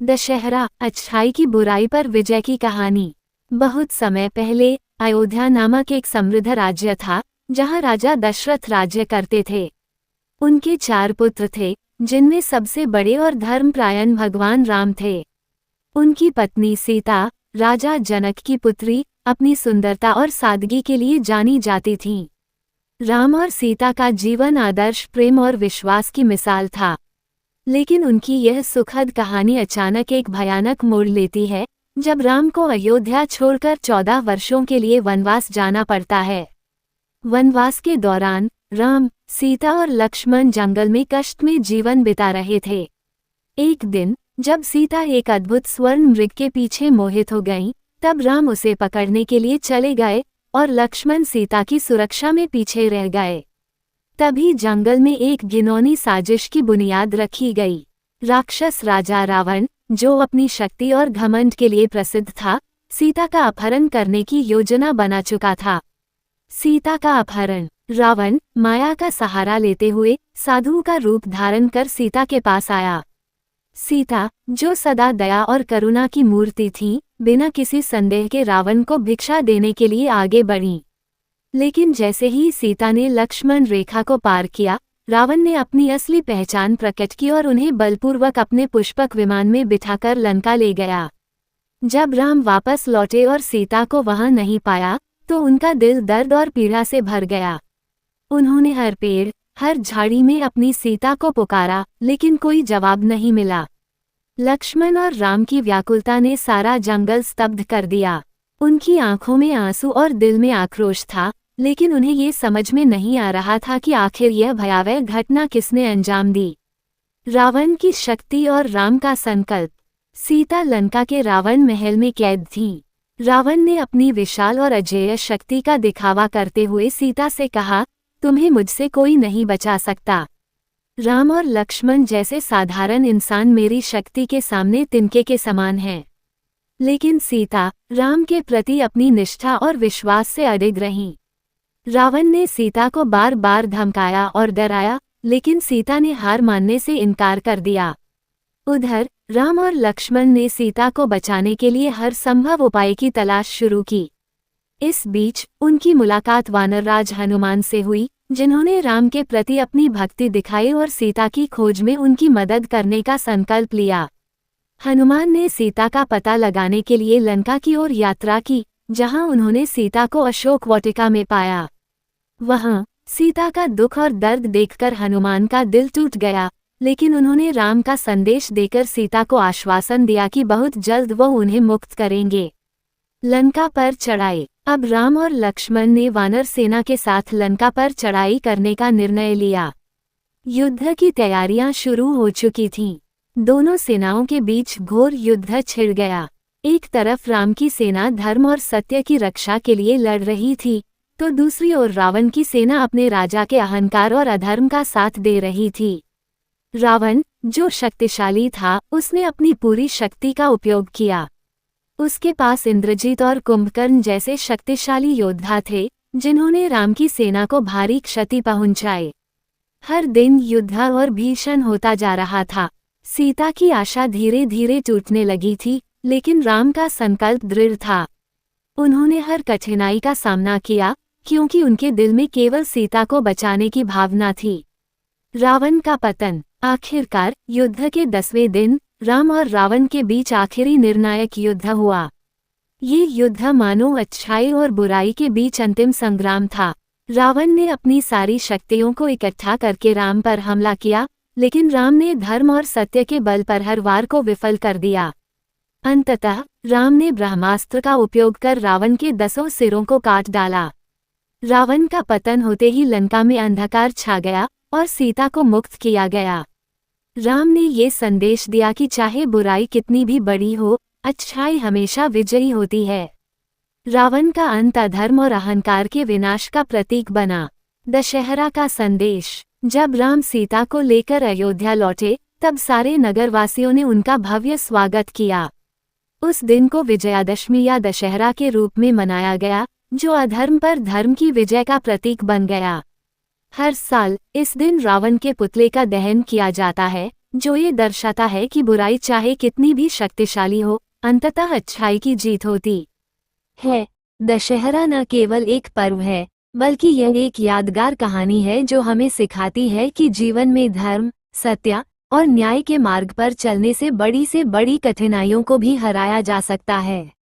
दशहरा, अच्छाई की बुराई पर विजय की कहानी। बहुत समय पहले अयोध्या नामक एक समृद्ध राज्य था, जहां राजा दशरथ राज्य करते थे। उनके 4 पुत्र थे, जिनमें सबसे बड़े और धर्मपरायण भगवान राम थे। उनकी पत्नी सीता, राजा जनक की पुत्री, अपनी सुंदरता और सादगी के लिए जानी जाती थीं। राम और सीता का जीवन आदर्श प्रेम और विश्वास की मिसाल था। लेकिन उनकी यह सुखद कहानी अचानक एक भयानक मोड़ लेती है, जब राम को अयोध्या छोड़कर 14 वर्षों के लिए वनवास जाना पड़ता है। वनवास के दौरान राम, सीता और लक्ष्मण जंगल में कष्ट में जीवन बिता रहे थे। एक दिन जब सीता एक अद्भुत स्वर्ण मृग के पीछे मोहित हो गईं, तब राम उसे पकड़ने के लिए चले गए और लक्ष्मण सीता की सुरक्षा में पीछे रह गए। तभी जंगल में एक घिनौनी साजिश की बुनियाद रखी गई। राक्षस राजा रावण, जो अपनी शक्ति और घमंड के लिए प्रसिद्ध था, सीता का अपहरण करने की योजना बना चुका था। सीता का अपहरण। रावण माया का सहारा लेते हुए साधु का रूप धारण कर सीता के पास आया। सीता, जो सदा दया और करुणा की मूर्ति थी, बिना किसी संदेह के रावण को भिक्षा देने के लिए आगे बढ़ी। लेकिन जैसे ही सीता ने लक्ष्मण रेखा को पार किया, रावण ने अपनी असली पहचान प्रकट की और उन्हें बलपूर्वक अपने पुष्पक विमान में बिठाकर लंका ले गया। जब राम वापस लौटे और सीता को वहां नहीं पाया, तो उनका दिल दर्द और पीड़ा से भर गया। उन्होंने हर पेड़, हर झाड़ी में अपनी सीता को पुकारा, लेकिन कोई जवाब नहीं मिला। लक्ष्मण और राम की व्याकुलता ने सारा जंगल स्तब्ध कर दिया। उनकी आंखों में आंसू और दिल में आक्रोश था, लेकिन उन्हें ये समझ में नहीं आ रहा था कि आखिर यह भयावह घटना किसने अंजाम दी। रावण की शक्ति और राम का संकल्प। सीता लंका के रावण महल में कैद थीं। रावण ने अपनी विशाल और अजेय शक्ति का दिखावा करते हुए सीता से कहा, तुम्हें मुझसे कोई नहीं बचा सकता। राम और लक्ष्मण जैसे साधारण इंसान मेरी शक्ति के सामने तिनके के समान हैं। लेकिन सीता, राम के प्रति अपनी निष्ठा और विश्वास से अडिग रहीं। रावण ने सीता को बार बार धमकाया और डराया, लेकिन सीता ने हार मानने से इनकार कर दिया। उधर राम और लक्ष्मण ने सीता को बचाने के लिए हर संभव उपाय की तलाश शुरू की। इस बीच उनकी मुलाकात वानरराज हनुमान से हुई, जिन्होंने राम के प्रति अपनी भक्ति दिखाई और सीता की खोज में उनकी मदद करने का संकल्प लिया। हनुमान ने सीता का पता लगाने के लिए लंका की ओर यात्रा की, जहां उन्होंने सीता को अशोक वाटिका में पाया। वहां सीता का दुख और दर्द देखकर हनुमान का दिल टूट गया, लेकिन उन्होंने राम का संदेश देकर सीता को आश्वासन दिया कि बहुत जल्द वो उन्हें मुक्त करेंगे। लंका पर चढ़ाई। अब राम और लक्ष्मण ने वानर सेना के साथ लंका पर चढ़ाई करने का निर्णय लिया। युद्ध की तैयारियां शुरू हो चुकी थीं। दोनों सेनाओं के बीच घोर युद्ध छिड़ गया। एक तरफ राम की सेना धर्म और सत्य की रक्षा के लिए लड़ रही थी, तो दूसरी ओर रावण की सेना अपने राजा के अहंकार और अधर्म का साथ दे रही थी। रावण, जो शक्तिशाली था, उसने अपनी पूरी शक्ति का उपयोग किया। उसके पास इंद्रजीत और कुंभकर्ण जैसे शक्तिशाली योद्धा थे, जिन्होंने राम की सेना को भारी क्षति पहुंचाई। हर दिन युद्ध और भीषण होता जा रहा था। सीता की आशा धीरे धीरे टूटने लगी थी, लेकिन राम का संकल्प दृढ़ था। उन्होंने हर कठिनाई का सामना किया, क्योंकि उनके दिल में केवल सीता को बचाने की भावना थी। रावण का पतन। आखिरकार युद्ध के 10वें दिन राम और रावण के बीच आखिरी निर्णायक युद्ध हुआ। ये युद्ध मानो अच्छाई और बुराई के बीच अंतिम संग्राम था। रावण ने अपनी सारी शक्तियों को इकट्ठा करके राम पर हमला किया, लेकिन राम ने धर्म और सत्य के बल पर हर वार को विफल कर दिया। अंततः राम ने ब्रह्मास्त्र का उपयोग कर रावण के 10 सिरों को काट डाला। रावण का पतन होते ही लंका में अंधकार छा गया और सीता को मुक्त किया गया। राम ने ये संदेश दिया कि चाहे बुराई कितनी भी बड़ी हो, अच्छाई हमेशा विजयी होती है। रावण का अंत अधर्म और अहंकार के विनाश का प्रतीक बना। दशहरा का संदेश। जब राम सीता को लेकर अयोध्या लौटे, तब सारे नगरवासियों ने उनका भव्य स्वागत किया। उस दिन को विजयादशमी या दशहरा के रूप में मनाया गया, जो अधर्म पर धर्म की विजय का प्रतीक बन गया। हर साल इस दिन रावण के पुतले का दहन किया जाता है, जो ये दर्शाता है कि बुराई चाहे कितनी भी शक्तिशाली हो, अंततः अच्छाई की जीत होती है। दशहरा न केवल एक पर्व है, बल्कि यह एक यादगार कहानी है जो हमें सिखाती है कि जीवन में धर्म, सत्य और न्याय के मार्ग पर चलने से बड़ी कठिनाइयों को भी हराया जा सकता है।